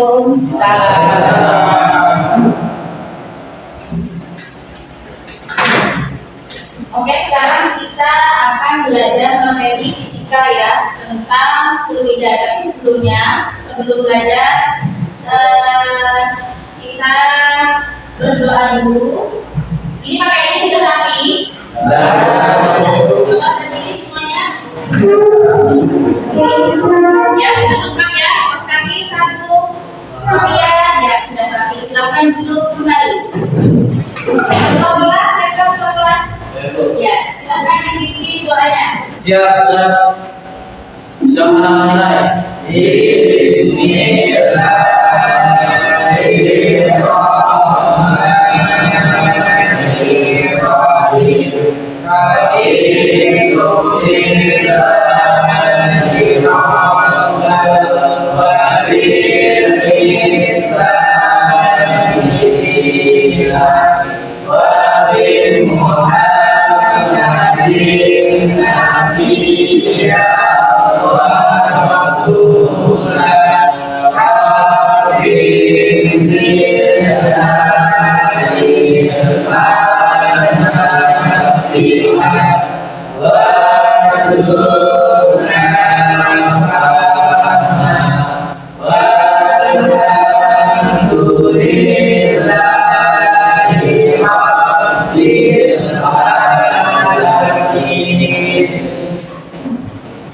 Waalaikumsalam. Oke, sekarang kita akan belajar materi fisika ya, tentang fluida. Tapi sebelum belajar kita berdoa dulu. Ini pakaiannya sudah rapi? Coba berdiri semuanya. Ya, sudah lengkap ya. Kaos kaki satu, pakaian ya sudah rapi. Silakan duduk kembali. Kalau kelas, sektor kelas. Ya, silakan dibimbing doanya. Siap, ya. Bisa mulai.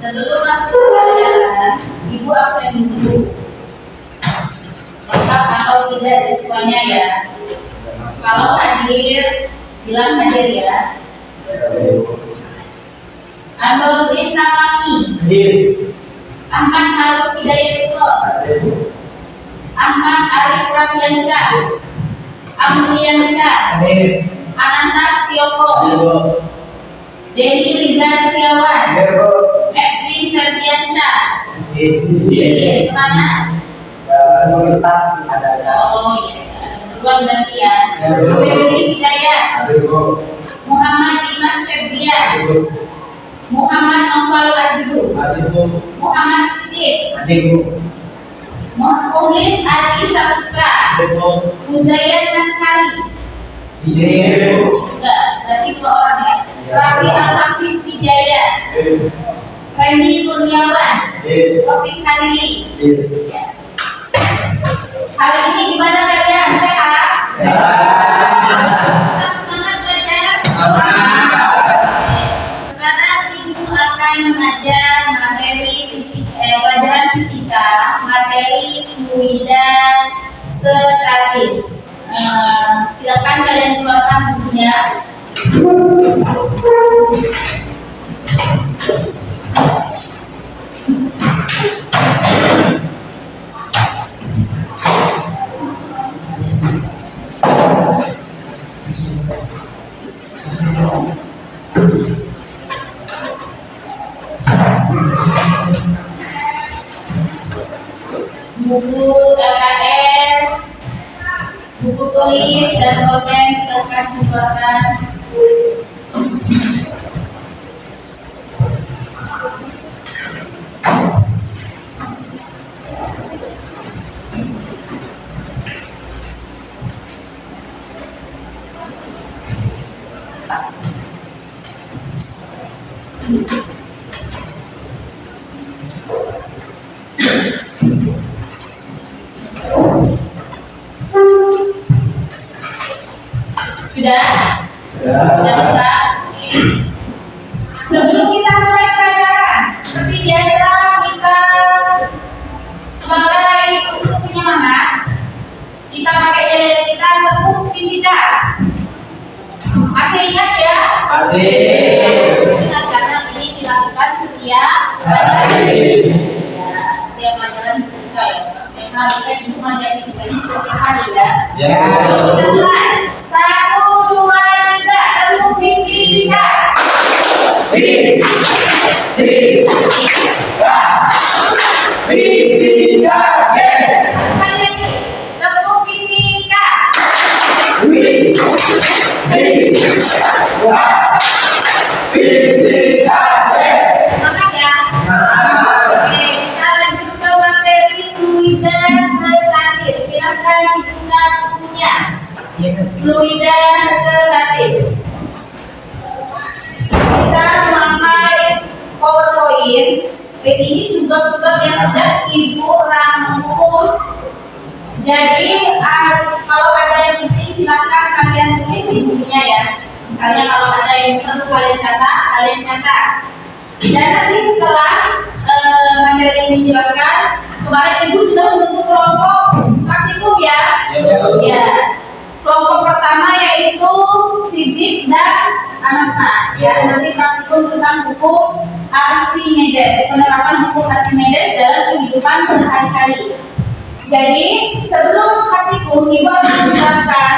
Sebelum masuk ke pelajaran, Ibu absen dulu. Lengkap atau tidak siswanya ya? Kalau hadir, bilang hadir ya. Anwar-Udin Tamami, Ahmad Haruf Hidayatullah, Ahmad Arif Rafiansyah, Amriansyah, Ananta Setioko, Denny Riza Setiawan, Edwin Ferdiansyah. Ini kemana? Komunitas ada. Oh iya, ada beruang berarti ya. Febri Hidayat, Muhammad Dimas Febrian, Muhammad Noval Adidu, Muhammad Siddiq, Muhlis Adi Saputra, Muzayyan Naskari. Juga berarti 2 orang ya. Rafi Al-Hafiz Wijaya, Randy Kurniawan, Taufik Khalili. Ya. Hari ini gimana kalian? Sehat? Semangat belajar? Sekarang Ibu akan mengajar materi pelajaran fisika, materi fluida statis. Silakan kalian keluarkan bukunya. Buku LKS, buku tulis dan pulpen silakan dikeluarkan. Sudah? Sudah lengkap? Sebelum kita mulai pelajaran, seperti biasa kita sebagai untuk penyemangat, kita pakai jalur kita tepuk fisika. Masih ingat ya? Masih. Ingat karena ini dilakukan setiap pelajaran. Ya, setiap pelajaran fisika ya. Setiap hari kan ibu mengajar fisikanya setiap hari ya. Ya. Kita mulai. 1, 2, 3, tepuk fisika. Fisika, yes. Sekali lagi, tepuk fisika. Fisika, yes. Semangat ya. Oke, kita lanjut ke materi fluida statis. fluida statis. Kita memakai PowerPoint. Ini sebab-sebab yang sudah Ibu rangkum. Jadi kalau ada yang penting silakan kalian tulis di bukunya ya. Misalnya kalau ada yang perlu kalian catat. Dan nanti setelah materi ini dijelaskan, kemarin Ibu sudah membentuk kelompok praktikum ya. Ya. Kelompok pertama yaitu Sidik dan anak-anak. Ya, nanti praktikum tentang buku Archimedes, penerapan buku Archimedes dalam kehidupan sehari-hari. Jadi sebelum praktikum, Ibu akan menjelaskan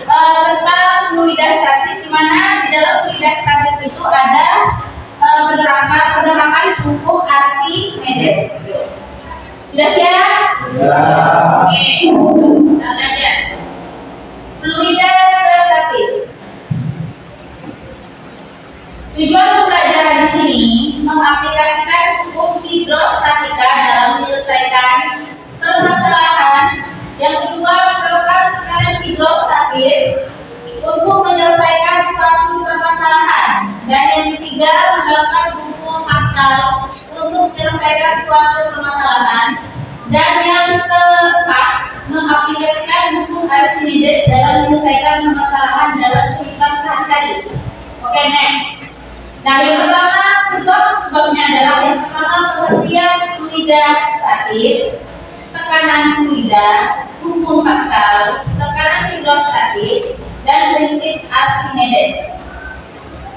tentang fluida statis, di mana di dalam fluida statis itu ada penerapan buku Archimedes. Sudah siap? Ya. Oke, kita belajar. Fluida statis. Tujuan pembelajaran di sini mengaplikasikan hukum hidrostatika dalam menyelesaikan permasalahan. Yang kedua, menerapkan tekanan hidrostatis untuk menyelesaikan suatu permasalahan. Dan yang ketiga, menerapkan hukum Pascal untuk menyelesaikan suatu permasalahan. Dan yang keempat, mengaplikasikan hukum Archimedes dalam menyelesaikan permasalahan dalam kehidupan sehari-hari. Oke, next. Nah, yang pertama, sebabnya adalah yang pertama pengertian fluida statis, tekanan fluida, hukum Pascal, tekanan hidrostatis, dan prinsip Archimedes.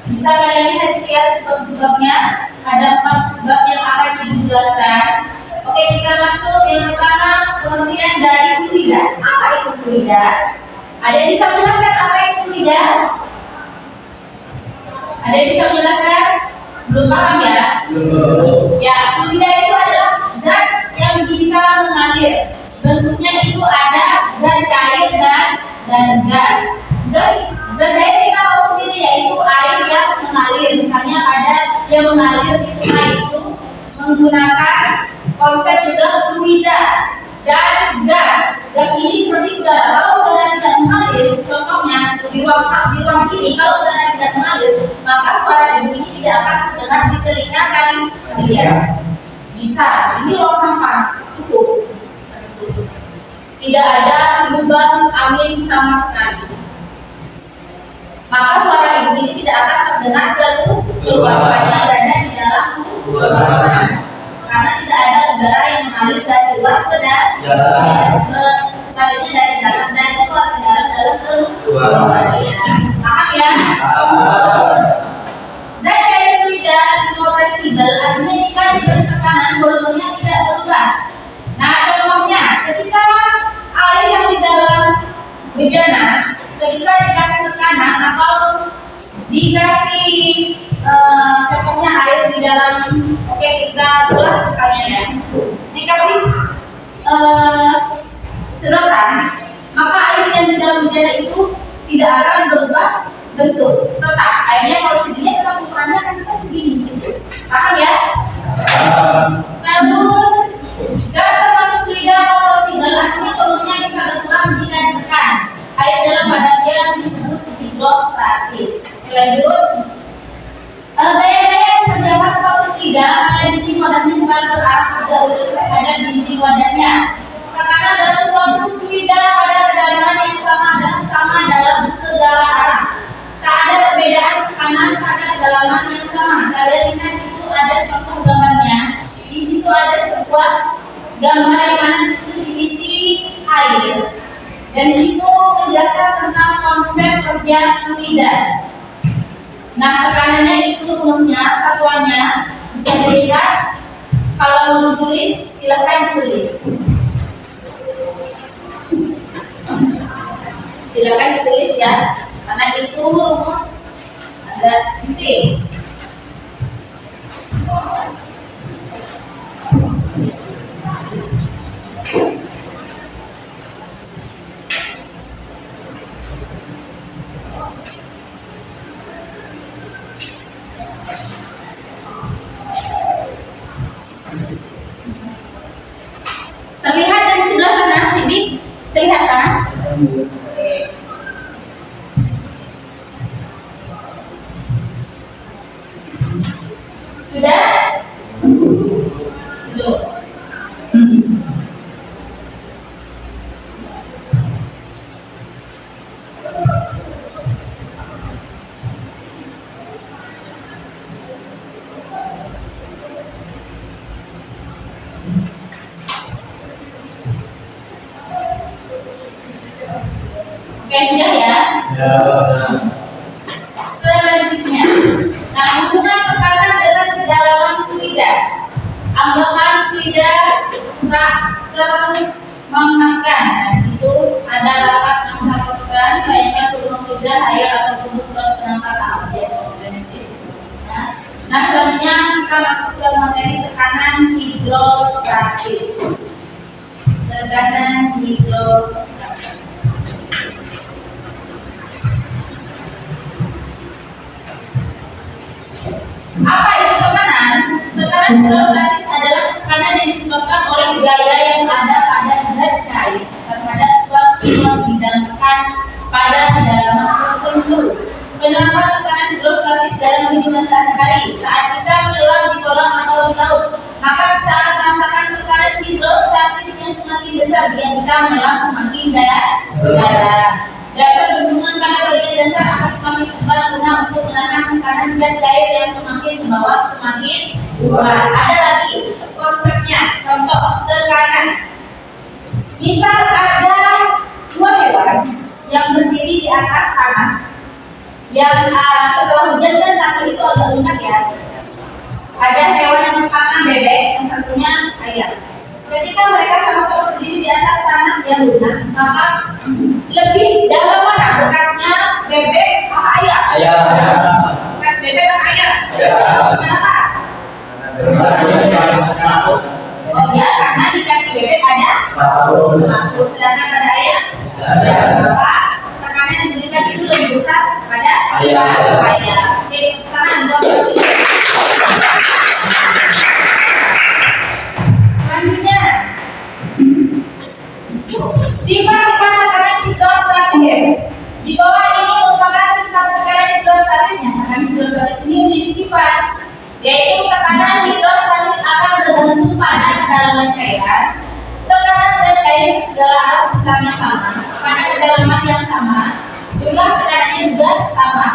Bisa kalian lihat ya sebab-sebabnya. Ada 4 sebab yang akan dijelaskan. Oke, kita masuk yang pertama, pengertian dari fluida. Apa itu fluida? Ada yang bisa menjelaskan apa itu fluida? Ada yang bisa menjelaskan? Belum paham ya? Ya, fluida itu adalah zat yang bisa mengalir. Bentuknya itu ada zat cair dan gas. Zat cair kita tahu sendiri yaitu air yang mengalir. Misalnya ada yang mengalir di sungai itu menggunakan konsep juga fluida. Dan gas ini seperti udara. Kalau udara tidak mengalir, contohnya di ruang ini, kalau udara tidak mengalir, maka suara Ibu ini tidak akan terdengar di telinga kalian. Bisa. Ini ruang sampah, tutup. Tidak ada lubang angin sama sekali. Maka suara Ibu ini tidak akan terdengar keluar. Hanya berada di dalam ruangan. Karena tidak ada udara yang mengalir dari luar ke dalam, sebaliknya dari dalam, dan itu akan dalam keluar. Paham ya? Zat cair fluida incompressible, artinya jika diberi tekanan volumenya tidak berubah. Nah, contohnya ketika air yang di dalam bejana, ketika dikasih tekanan atau dikasih contohnya air di dalam, oke, kita gelas misalnya ya, dikasih sedotan, maka air yang di dalam bejana itu tidak akan berubah bentuk, tetap airnya kalau segini tetap ukurannya kan kita segini gitu. Paham ya? Terus gas termasuk fluida compressible, artinya volumenya bisa berkurang jika ditekan. Air dalam badannya disebut hidrostatis. Lanjut. Daya-daya yang terdapat suatu fluida pada dinding wadahnya selalu berarti tidak lurus pada dinding wadahnya. Tekanan dalam suatu fluida pada kedalaman yang sama dalam segala arah. Tak ada perbedaan tekanan pada kedalaman yang sama. Kalian lihat itu ada contoh gambarnya. Di situ ada sebuah gambar yang mana itu diisi air. Dan di situ menjelaskan tentang konsep kerja fluida. Nah, tekanannya itu rumusnya, satuannya bisa dilihat. Kalau mau ditulis, silakan ditulis. Silakan ditulis ya, karena itu rumus ada T. Terlihat dari sebelah sana, Sidik? Terlihat kan? Oke. Oke, sudah ya. Ya. Selanjutnya, nah hubungan tekanan dengan kedalaman fluida. Anggapan fluida tak termengangkan. Nah, di situ ada lapat massa konstan, bayangkan volume fluida air atau volume proses penangkapan Nah, selanjutnya kita masuk ke materi tekanan hidrostatis. Tekanan hidrostatis. Apa itu tekanan? Tekanan hidrostatis adalah tekanan yang disebabkan oleh gaya yang ada pada zat cair terhadap suatu bidang tekan pada kedalaman tertentu. Penerapan tekanan hidrostatis dalam kehidupan sehari-hari saat kita menyelam di kolam atau di laut, maka kita akan merasakan tekanan hidrostatis yang semakin besar jika kita menyelam semakin dalam. Dasar bendungan pada bagian dasar akan semakin tebal guna untuk menahan tekanan zat cair yang semakin ke bawah semakin kuat. Ada lagi konsepnya, contoh tekanan. Misal ada dua hewan yang berdiri di atas tanah. Yang setelah hujan kan tanah itu agak lunak ya. Ada hewan yang pertama bebek, yang satunya ayam. Ketika mereka sama-sama berdiri di atas tanah yang lunak, maka lebih dalam mana bekasnya bebek apa ayam? Ayam. Bekas bebek apa ayam? Ayam. Kenapa? Oh ya, karena di kaki bebek ada selamut, sedangkan pada ayam ada bahwa tekanan yang diberikan itu lebih besar pada ayam. Sip, tangan dong. Selanjutnya, sifat-sifat tekanan hidrostatis. Di bawah ini merupakan sifat tekanan hidrostatisnya. Tekanan hidrostatis ini memiliki sifat, yaitu tekanan hidrostatis akan bergantung pada kedalaman cairan. Tekanan zat cair segala alat besarnya sama, pada kedalaman yang sama, jumlah tekanannya juga sama.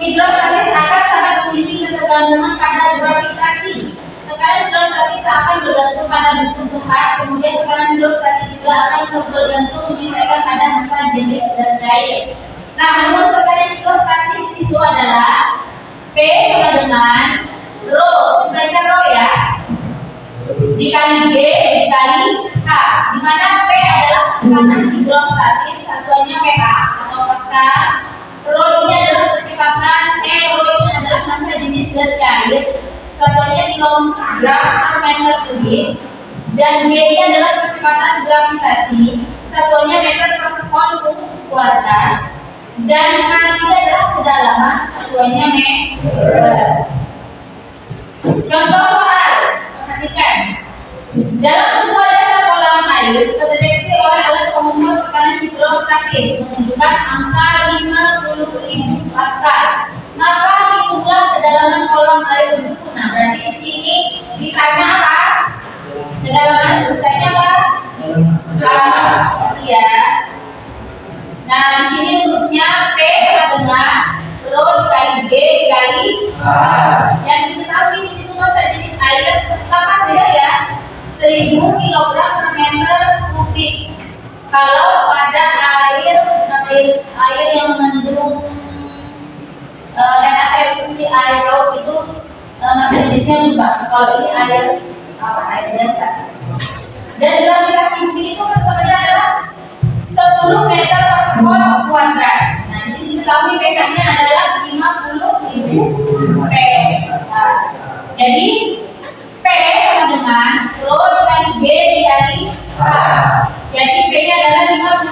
Hidrostatis akan sangat memiliki ketergantungan pada gravitasi. Tekanan hidrostatis akan bergantung pada bentuk tempat, kemudian tekanan hidrostatis juga akan bergantung menyesuaikan pada massa jenis zat cair. Nah, rumus tekanan hidrostatis di situ adalah P sama dengan rho, baca rho ya, dikali G dikali H, di mana P adalah tekanan hidrostatis, satuannya pK atau pascal. Rho ini adalah kecepatan, rho ini adalah massa jenis zat cair, satuannya kilogram per meter kubik, dan G ini adalah kecepatan gravitasi, satuannya meter per sekon kuadrat, dan H ini adalah kedalaman, satuannya meter. Contoh soal, perhatikan. Dalam sebuah dasar kolam air terdeteksi oleh alat pengukur tekanan hidrostatis menunjukkan angka 50.000 pascal. Maka hitunglah kedalaman kolam air tersebut. Nah, berarti di sini ditanya apa? Kedalaman, ditanya apa? Ya. Nah, di sini rumusnya P sama dengan rho dikali G dikali H. Yang diketahui di situ massa jenis air apa beda ya? 1000 kg per meter kubik. Kalau pada air yang mengandung NaCl putih air laut itu massa jenisnya berubah. Kalau ini air biasa. Dan gravitasi bumi itu ketemunya adalah 10 meter per sekon kuadrat. Nah, di sini diketahui pK-nya adalah 50.000 P. Jadi P sama dengan rho dikali G dikali H. Jadi P-nya adalah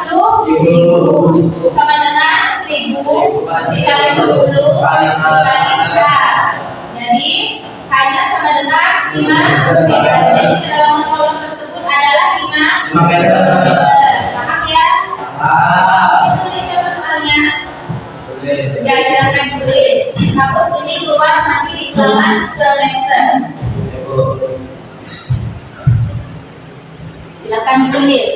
50.000 sama dengan 1000 dikali 10 dikali H. Jadi H-nya sama dengan 5 meter. Jadi kedalaman kolam tersebut adalah 5 meter. Paham ya? Itu nih coba soalnya. Ya, silakan ditulis. Hapus ini keluar nanti di halaman semester. Silakan ditulis.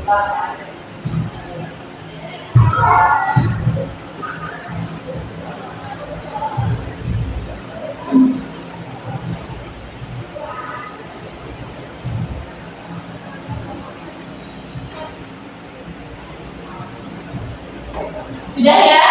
Sudah ya?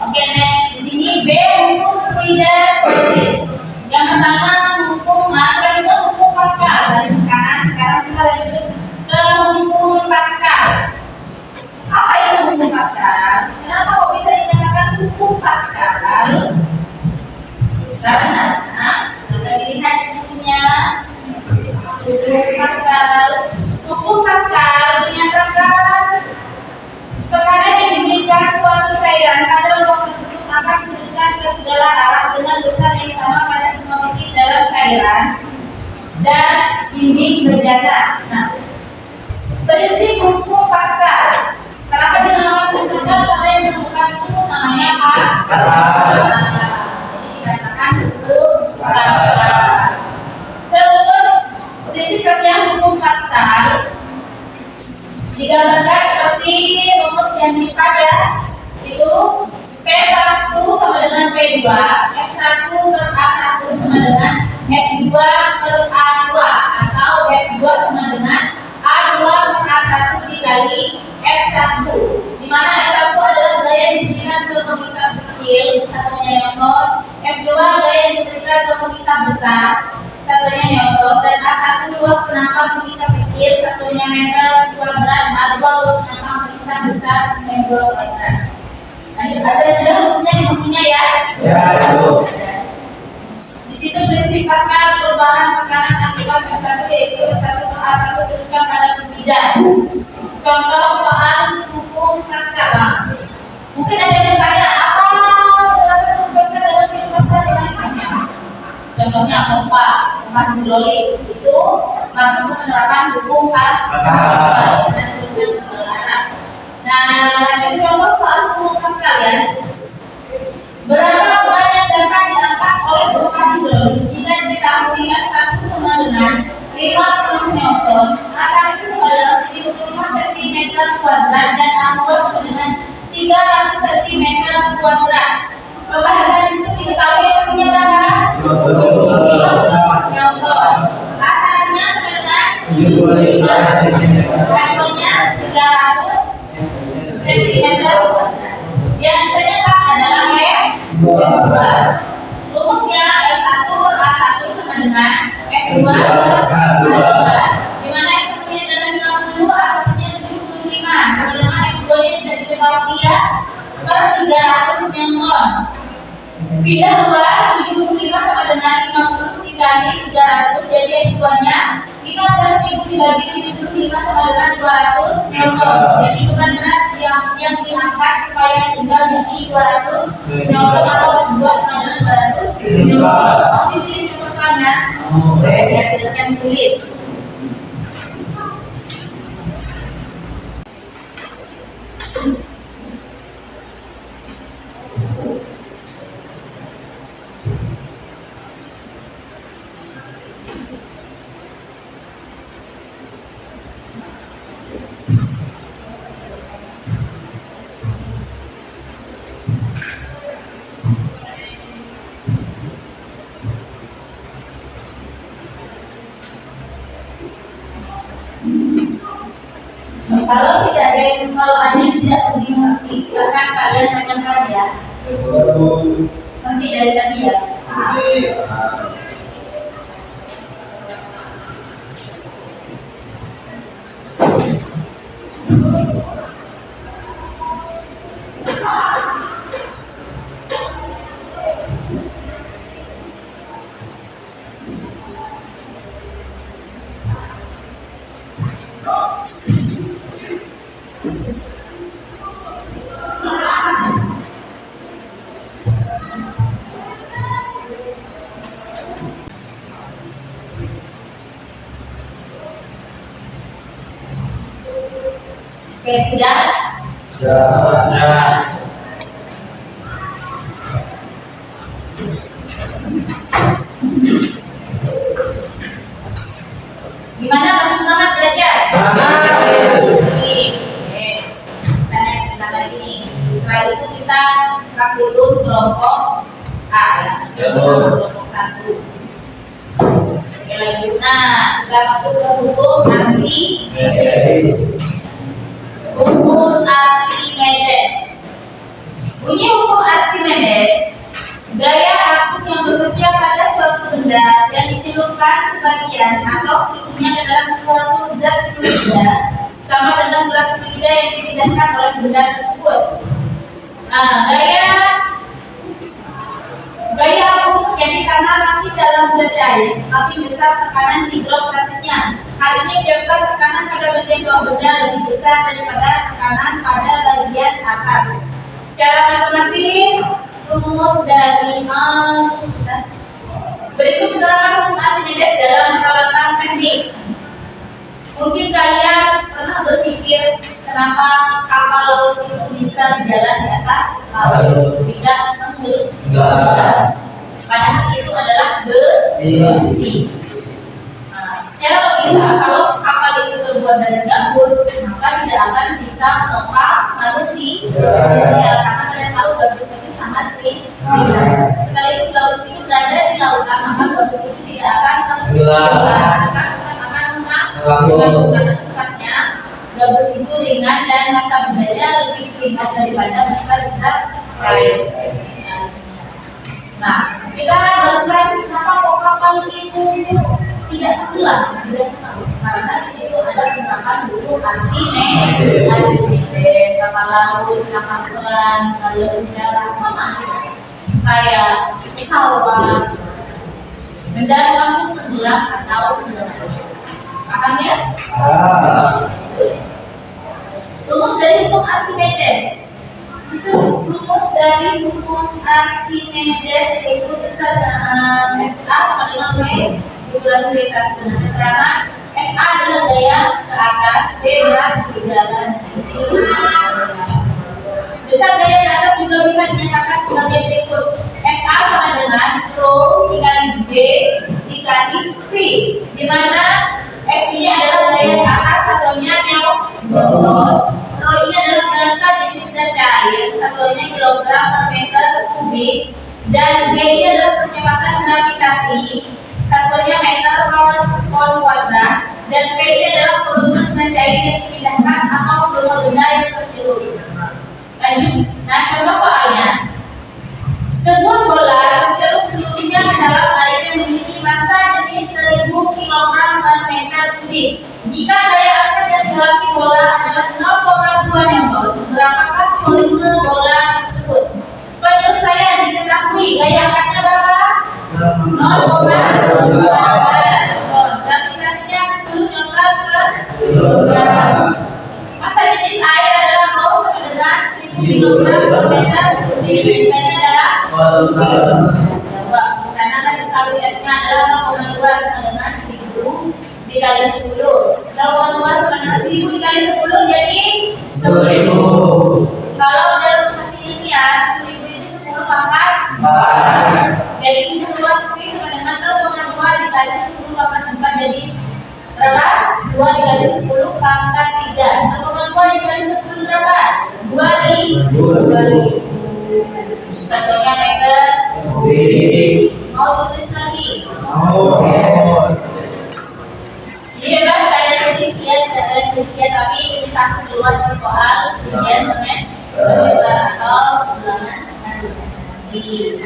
Oke, next. Di sini B hukum tidak statis. Yang pertama hukum Pascal itu hukum Pascal. Dari kanan sekarang kita lanjut ke hukum Pascal. Apa itu hukum Pascal? Kenapa kok bisa dinamakan hukum Pascal? Karena dilihat bukunya hukum Pascal. Hukum Pascal menyatakan perkara yang diberikan suatu cairan pada ruang tertutup maka dituliskan ke segala arah dengan besar yang sama pada semua titik dalam cairan dan dinding berjaga. Nah, prinsip hukum Pascal. Kenapa dinamakan hukum Pascal? Karena yang menemukan itu namanya Pascal. Jadi dikatakan hukum Pascal. Terus prinsip kerja hukum Pascal digambarkan seperti rumus yang pada itu P1 sama dengan P2, F1 per A1 sama dengan F2 per A2 atau F2 sama dengan A2 per A1 dikali F1, di mana F1 adalah gaya yang diberikan ke pengisap kecil, satunya Newton, F2 gaya yang diberikan ke pengisap besar, satunya Newton, dan A1 luas penampak pengisap kecil, satunya meter kuadrat, A2 luas penampak pengisap besar, meter kuadrat. Lanjut, ada sudah rumusnya di bukunya ya? Ya, betul. Di situ prinsip Pascal perubahan tekanan akibat F1 yaitu F1 ke A1 teruskan pada ketidak. Contoh soal hukum Pascal. Mungkin ada yang bertanya apa hukum Pascal dalam kehidupan sehari-hari? Contohnya pompa hidrolik itu masuk menerapkan hukum Pascal. Nah, lanjut contoh soal hukum Pascal ya. Berapa banyak dampak diangkat oleh pompa hidrolik jika diketahui F1 sama dengan 50 Newton, A1 sama dengan 75 cm kuadrat dan A2 sama dengan 300 cm kuadrat. Pembahasan itu diketahui punya berapa? 50 Newton. A1-nya sama dengan 75 cm. A2-nya 300 cm kuadrat. Yang ditanyakan adalah F2. Rumusnya F1 per A1 sama dengan F2 per A2. Di mana F1-nya adalah 50, A1-nya 75, sama dengan F2-nya tidak diketahui ya, per 300 Newton. Pindah ruas 75 sama dengan 50 dikali 300, jadi F2-nya 15.000 dibagi 75 sama dengan 200 Newton. Jadi beban berat yang diangkat supaya imbal jadi 200 Newton atau 2 sama dengan 200 Newton. Mau ditulis rumusnya? Ya, silakan tulis. Kalau ada yang tidak mengerti, silakan kalian tanyakan ya. Nanti dari tadi ya. Oke, sudah? Ya. Gimana Mas kelompok A ya. Kelompok 1. Oke, lanjut. Nah, kita masuk ke hukum Archimedes. Hukum Archimedes. Bunyi hukum Archimedes. Gaya akut yang bekerja pada suatu benda yang dicelupkan sebagian atau seluruhnya ke dalam suatu zat fluida sama dengan berat fluida yang dipindahkan oleh benda tersebut. Nah, gaya akut terjadi karena mati dalam zat cair, makin besar tekanan hidrostatisnya. Hal ini menyebabkan tekanan pada bagian bawah benda lebih besar daripada tekanan pada bagian atas. Secara matematis, rumus dari berikut penerapan hukum Archimedes dalam peralatan teknik. Mungkin kalian pernah berpikir kenapa kapal laut itu bisa berjalan di atas laut, tidak tenggelam. Padahal itu adalah besi. Secara logika, kalau kapal itu terbuat dari gabus, maka tidak akan bisa menopang manusia. Karena kalian tahu gabus itu sangat ringan. Sekalipun gabus itu berada di lautan, maka gabus itu tidak akan tenggelam. Karena sifatnya gabus itu ringan dan massa bendanya lebih ringan daripada massa besar air. Nah, kita barusan kenapa kok kapal itu tidak tenggelam? Karena di situ ada penerapan hukum Archimedes. Kapal laut, kapal selam, balon udara sama kayak pesawat. Benda selam tenggelam atau paham ya? Rumus dari hukum Archimedes. Rumus dari hukum Archimedes itu besar FA sama dengan B dikurang B1. Keterangan FA adalah gaya ke atas, B berat berjalan. Besar gaya ke atas juga bisa dinyatakan sebagai berikut. FA sama dengan rho dikali B dikali V, di mana F ini adalah gaya ke atas, satunya Newton. Rho ini adalah massa jenis zat cair, satunya kilogram per meter kubik, dan G ini adalah percepatan gravitasi, satunya meter per sekon kuadrat, dan P ini adalah volume zat cair yang dipindahkan atau volume benda yang tercelup. Lanjut, nah contoh soalnya. Sebuah bola tercelup seluruhnya ke dalam air yang memiliki massa jenis 1000 kg per meter kubik. Jika daya angkat yang dilewati bola adalah 0,2 Newton, berapakah volume bola tersebut? Penyelesaian diketahui gaya angkatnya berapa? 0,2 Newton. Gravitasinya 10 Newton per kilogram. Massa jenis air adalah rho sama dengan 1000 kg per meter kubik. Nilainya adalah di sana kan diketahui F-nya adalah 0,2 sama dengan 1000 dikali 10. 0,2 sama dengan 1000 dikali 10 jadi 10.000. Kalau dalam masih ilmiah 10.000 itu 10 pangkat 4. Jadi kita keluar 10 sama dengan 0,2 dikali 10 pangkat 4 jadi berapa? 2 dikali 10 pangkat 3. 0,2 dikali 10 berapa? 2.000. Contohnya meter kubik. Mau tulis lagi? Jadi bebas kalian tulis sekian, tidak kalian tulis sekian, tapi ini takut keluar di soal ujian semester atau ulangan nanti.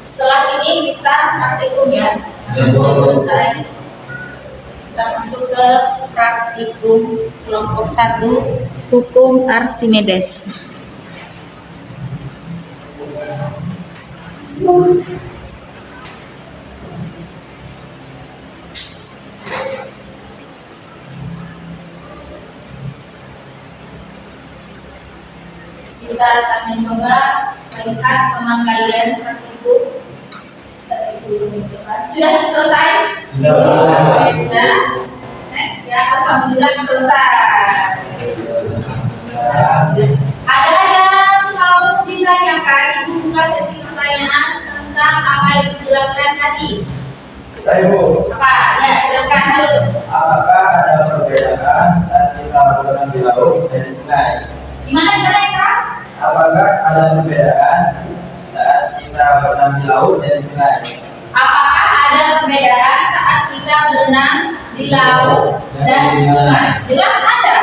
Setelah ini kita praktikum ya. Sudah selesai. Kita masuk ke praktikum kelompok 1 hukum Archimedes. Kita akan mencoba melihat pemangkalian praktikum. Sudah selesai? Oke, sudah. Next ya, alhamdulillah selesai. Ada yang mau ditanyakan? Ibu buka sesi pertanyaan tentang apa yang dijelaskan tadi. Saya Bu, Apa? Ya, silakan dulu. apakah ada perbedaan saat kita berenang di laut dan di sungai? Gimana yang keras? Apakah ada perbedaan saat kita berenang di laut dan di sungai? Apakah ada perbedaan saat kita berenang di laut dan di sungai? Jelas ada.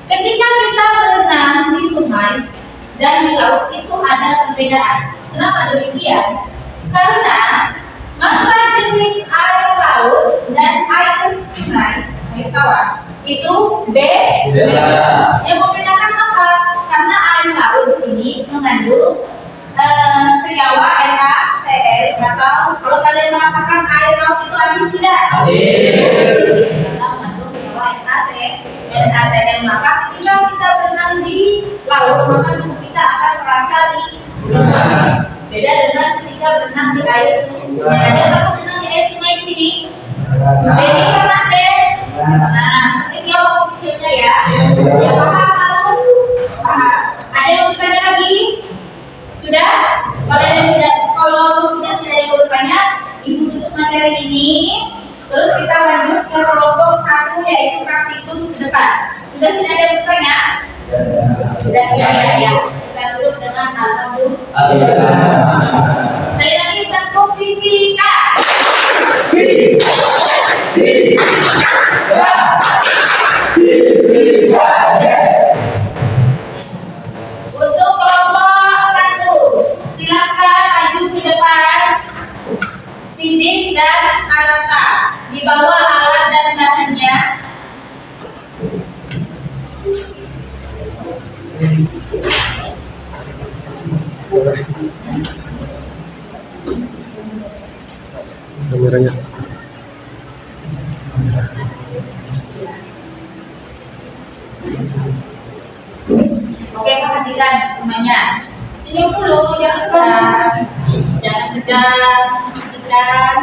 Ketika kita berenang di sungai dan di laut itu ada perbedaan. Kenapa demikian? Karena masa jenis air laut dan air sungai, air tawar, itu beda. Yang membedakan apa? Karena air laut di sini mengandung senyawa NaCl, atau kalau kalian merasakan air laut itu asin tidak? Karena mengandung senyawa NaCl, maka ketika kita berenang di laut maka tubuh kita akan merasa ringan. Beda dengan ketika berenang di air sungai. Ada yang berenang di air sungai di sini? Ini pernah deh. Nah, sedikit yang kecilnya ya. Ya paham harus paham. Ada yang bertanya lagi? Sudah? Kalau sudah tidak yang bertanya, ibu tutup materi ini. Terus kita lanjut ke kelompok 1 yaitu praktikum ke depan. Sudah tidak ada yang bertanya? Sudah tidak ada ya. Kita tutup dengan alhamdulillah. Sekali lagi tekuk fisika. Untuk kelompok 1, silakan maju ke depan. Sidik dan Alata di bawah alat dan bahannya. Kameranya. Oke, perhatikan temannya. Senyum dulu, jangan tegang. Jangan tegang, perhatikan.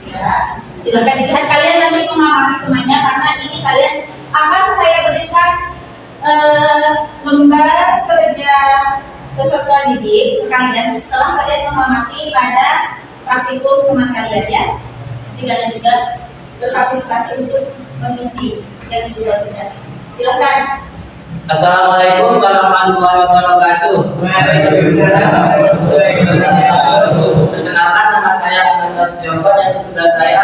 Ya, silakan dilihat, kalian nanti mengamati temannya karena ini kalian akan saya berikan lembar kerja peserta didik ke kalian setelah kalian mengamati pada praktikum teman kalian ya. Nanti kalian juga berpartisipasi untuk mengisi yang dibuat. Silakan. Assalamualaikum warahmatullahi wabarakatuh. Perkenalkan, nama saya Muhammad Joko dan di sebelah saya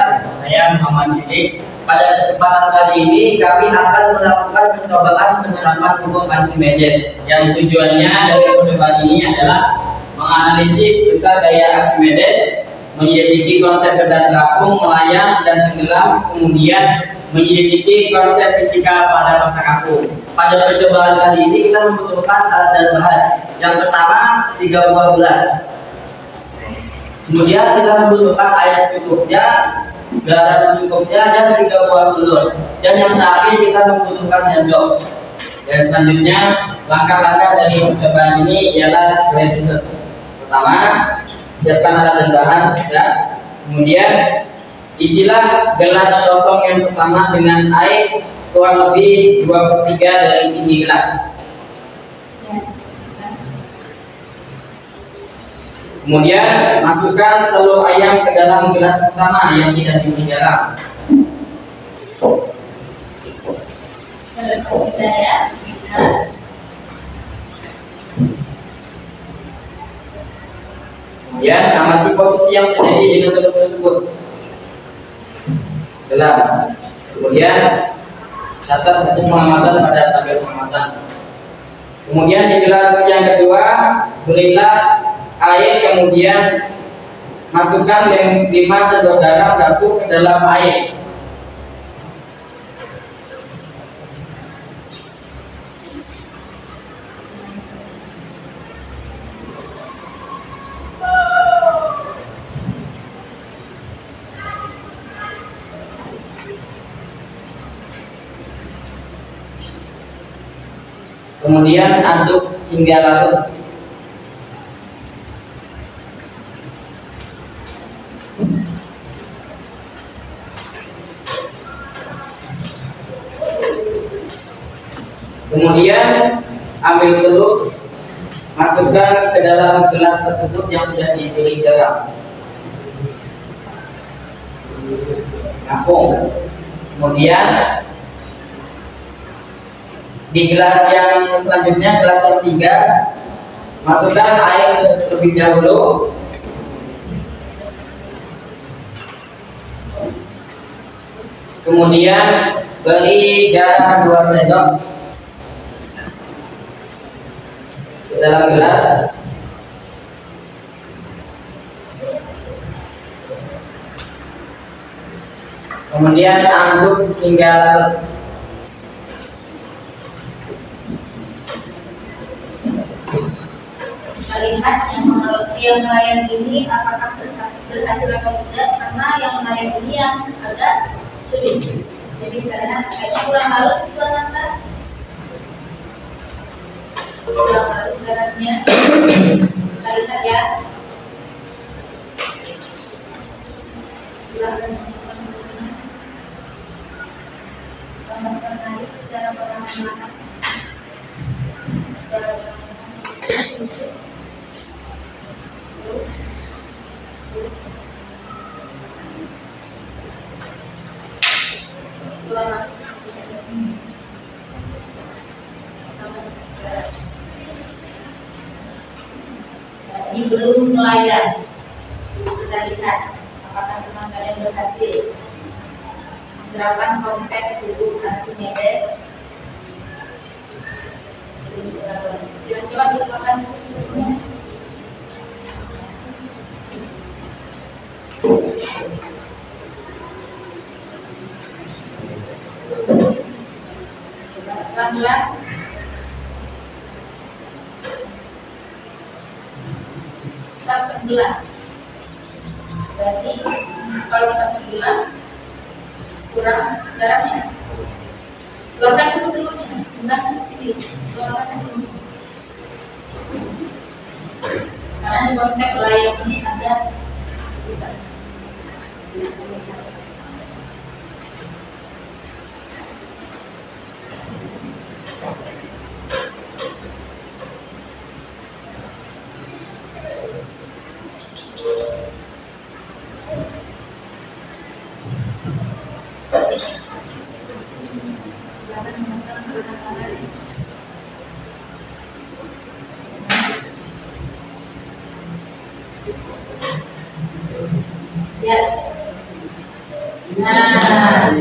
Muhammad Sidik. pada kesempatan kali ini kami akan melakukan percobaan penerapan hukum Archimedes. Yang tujuannya dari percobaan ini adalah menganalisis besar daya Archimedes, menyelidiki konsep benda terapung, melayang, dan tenggelam, kemudian menyelidiki konsep fisika pada masa kaku. Pada percobaan kali ini kita membutuhkan alat dan bahan. Yang pertama 3 buah gelas. Kemudian kita membutuhkan air secukupnya, garam secukupnya, dan 3 buah telur. Dan yang terakhir kita membutuhkan sendok. Dan selanjutnya, langkah-langkah dari percobaan ini ialah sebagai berikut. Pertama, siapkan alat dan bahan. Sudah. Kemudian, isilah gelas kosong yang pertama dengan air kurang lebih 2/3 dari tinggi gelas. Kemudian, masukkan telur ayam ke dalam gelas pertama yang tidak diberi garam. Kita ya. Kemudian, amati posisi yang terjadi dengan telur tersebut. Dalam. Kemudian, catat hasil pengamatan pada tabel pengamatan. Kemudian di gelas yang kedua berilah air, kemudian masukkan 5 sendok garam batu ke dalam air. Kemudian aduk hingga larut. Kemudian ambil telur, masukkan ke dalam gelas tersebut yang sudah dipilih garam. Kampung. Kemudian di gelas yang selanjutnya, gelas yang ketiga, masukkan air terlebih dahulu. Kemudian beri garam 2 sendok ke dalam gelas. Kemudian aduk hingga larut. Melihat yang nelayan ini apakah berhasil atau tidak, karena yang nelayan ini yang agak sulit. Jadi kita lihat agak kurang larut itu nanti. Kurang larut garamnya. Kita lihat ya. Tambahkan air secara perlahan-lahan. Ini belum nelayan. Kita lihat apakah teman kalian berhasil menerapkan konsep buku Archimedes. Silakan coba diterapkan bukunya. Pelan-pelan. Kita tenggelam. Berarti kalau kita tenggelam kurang garamnya. Keluarkan dulu telurnya, kemudian ke sini. Keluarkan dulu. Karena konsep layak ini ada susah. Ya. Nah.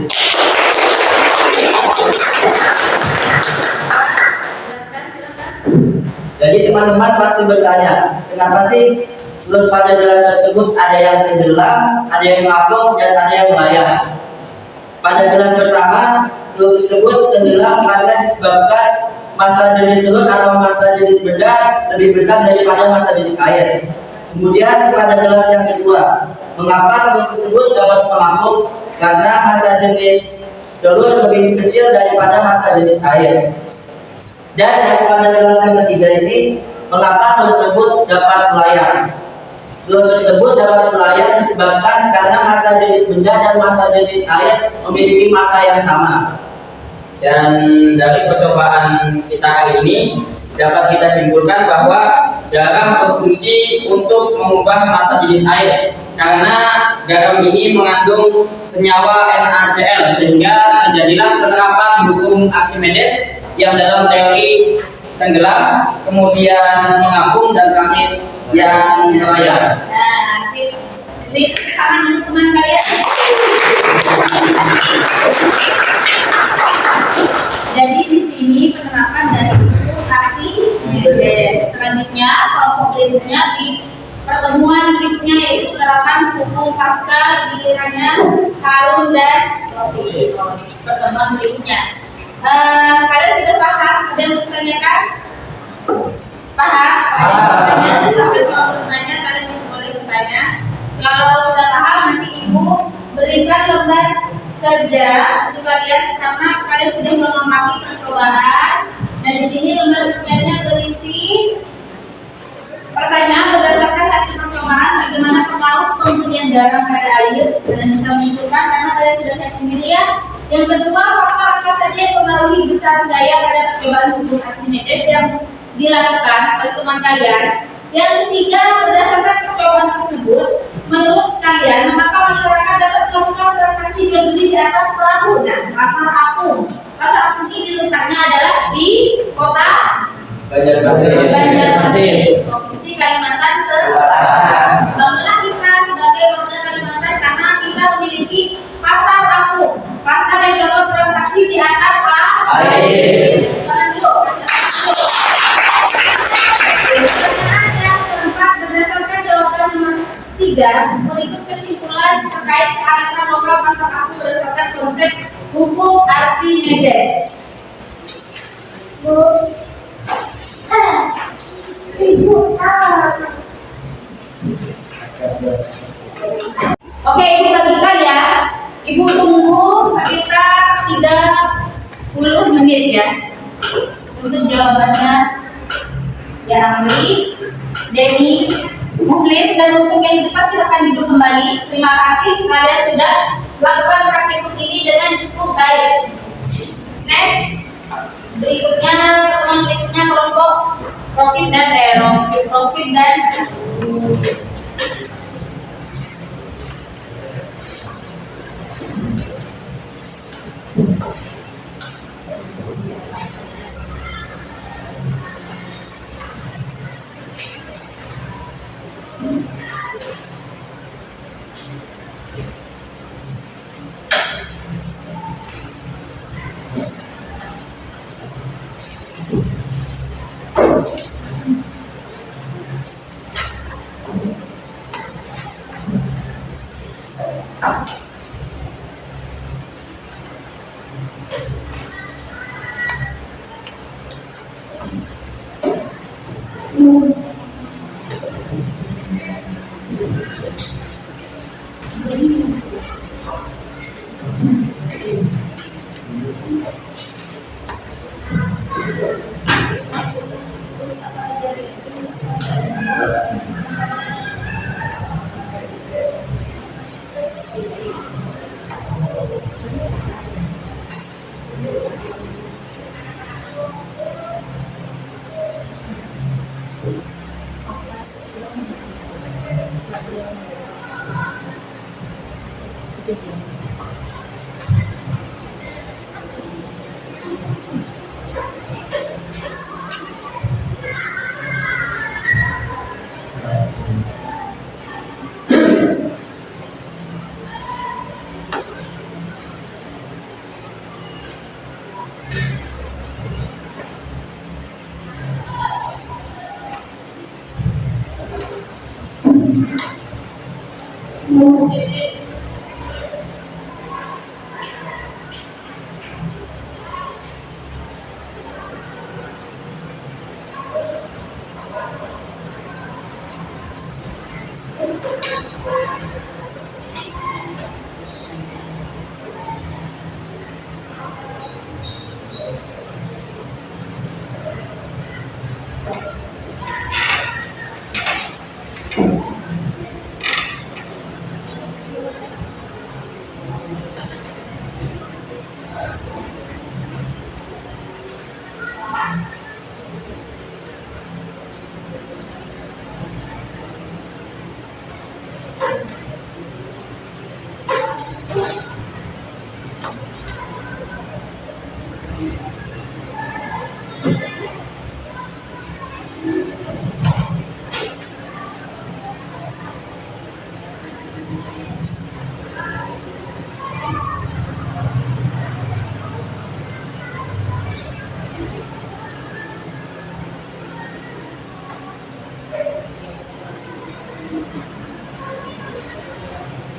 Jadi teman-teman pasti bertanya, kenapa sih telur pada gelas tersebut ada yang tenggelam, ada yang mengapung, dan ada yang melayang? Pada gelas pertama, telur tersebut tenggelam karena disebabkan massa jenis telur atau massa jenis benda lebih besar daripada massa jenis air. Kemudian pada gelas yang kedua, mengapa telur tersebut dapat mengapung? Karena massa jenis telur lebih kecil daripada massa jenis air. Dan yang pada gelas yang ketiga ini, mengapa telur tersebut dapat melayang? Telur tersebut dapat melayang disebabkan karena massa jenis benda dan massa jenis air memiliki massa yang sama. Dan dari percobaan kita kali ini dapat kita simpulkan bahwa garam berfungsi untuk mengubah massa jenis air, karena garam ini mengandung senyawa NaCl, sehingga terjadilah penerapan hukum Archimedes yang dalam teori tenggelam, kemudian mengapung, dan terakhir yang melayang. Nah, sip. Ini tangan teman kalian. Jadi di sini penerapan dari buku Archimedes selanjutnya, kelompok berikutnya di pertemuan berikutnya yaitu penerapan hukum Pascal, gilirannya Harun dan Rofi. Pertemuan berikutnya. Kalian sudah paham? Ada yang bertanyakan? Paham? Ada yang bertanya? Kalau bertanya, kalian bisa boleh bertanya. Kalau sudah paham, nanti ibu berikan lembar kerja untuk kalian karena kalian sudah mengamati percobaan. Dan di sini lembar kerjanya berisi pertanyaan berdasarkan hasil percobaan bagaimana pengaruh pemberian garam pada air dan bisa menentukan karena kalian sudah lihat sendiri ya. Yang kedua, faktor apa saja yang mempengaruhi besar gaya pada percobaan hukum Archimedes yang dilakukan oleh teman kalian. Yang ketiga, berdasarkan percobaan tersebut, menurut kalian, maka masyarakat dapat melakukan transaksi jual beli di atas perahu. Nah, pasar apung. Pasar apung ini letaknya adalah di kota Banjarmasin, Provinsi Kalimantan Selatan. Banggalah kita sebagai warga Kalimantan karena kita memiliki pasar apung, pasar yang melakukan transaksi di atas air. Berdasarkan jawaban nomor 3, berikut kesimpulan terkait kearifan lokal pasar apung berdasarkan konsep hukum Archimedes. Oke, ibu bagikan ya. Ibu tunggu sekitar 30 menit ya untuk jawabannya. Ya, Amri, Denny, Mukhlis, dan untuk yang di depan silakan duduk kembali. Terima kasih kalian sudah melakukan praktikum ini dengan cukup baik. Next, berikutnya pertemuan berikutnya kelompok Profit dan Profit dan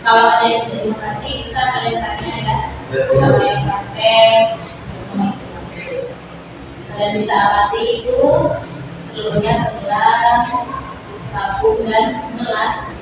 Kalau ada yang tidak dimengerti bisa kalian tanya ya sama yang praktek. Kalian bisa amati itu telurnya tenggelam, rapuh dan menelan.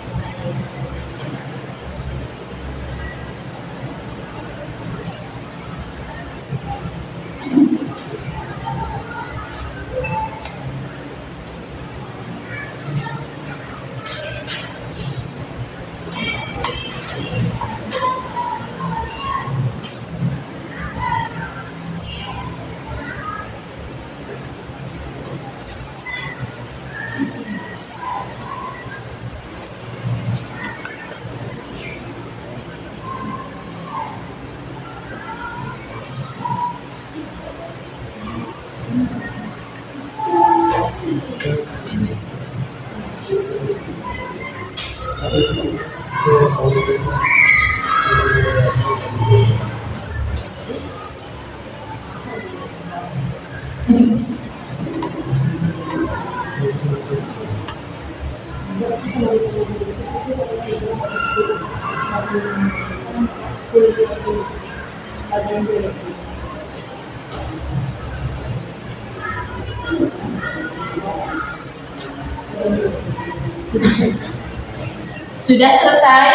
Sudah selesai?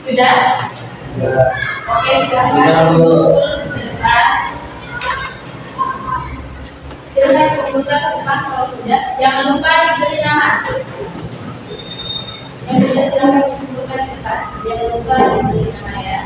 Sudah? Oke, silakan kumpul ke depan. Silakan kumpul ke depan kalau sudah. Jangan lupa diberi nama. Yang sudah silakan kumpulkan ke depan. Jangan lupa diberi nama ya.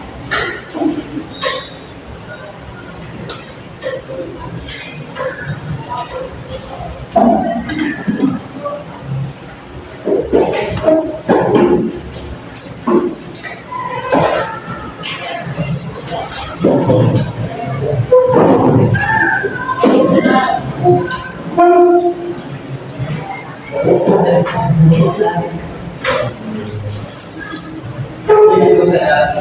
Sudah ya?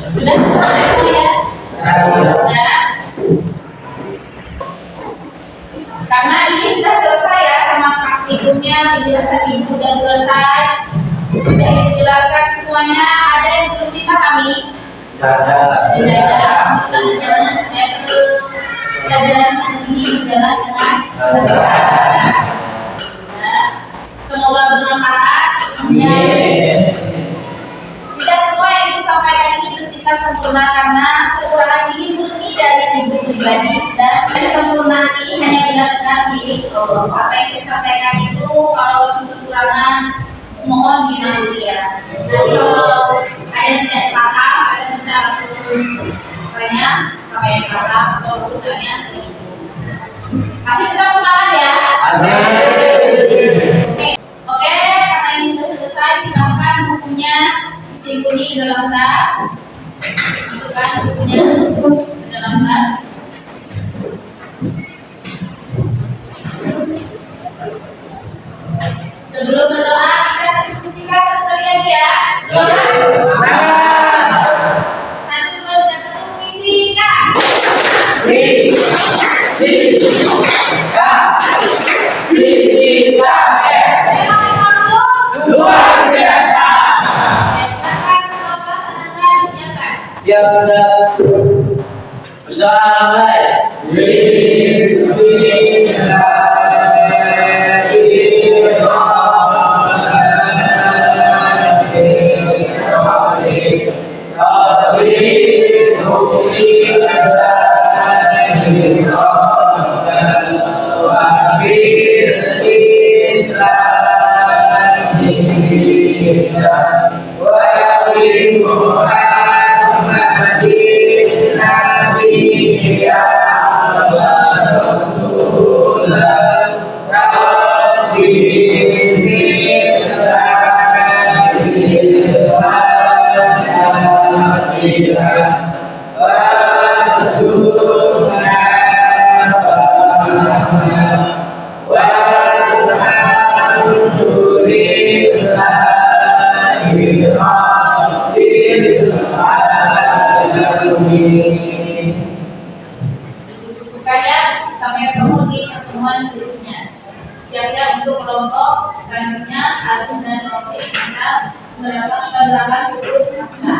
Sudah. Karena ini sudah selesai ya sama praktikumnya, penjelasan ibu sudah selesai. Sudah dijelaskan semuanya. Ada yang belum dipahami? Tidak ada. Pelajaran ini berjalan dengan semoga bermanfaat. Amin. Tidak semua yang ibu sampaikan ini bersifat sempurna karena kekurangan ini murni dari ibu pribadi dan sempurna ini hanya benar-benar milik Allah. Apa yang saya sampaikan itu kalau kekurangan mohon dimaklumi ya. Nanti kalau ada yang tidak paham, ada bisa langsung tanya apa yang paham atau tanya ke ibu. Kasih kita semangat ya. Oke, karena ini sudah selesai, silakan bukunya disimpan di dalam tas. Masukkan bukunya ke dalam tas. Sebelum berdoa, kita diskusikan satu kali lagi ya. Satu, dua, tiga, diskusikan. Luar biasa. Siap sudah. Berdoa mulai. Harun dan Rofiq. Maka menerapkan huruf naskah.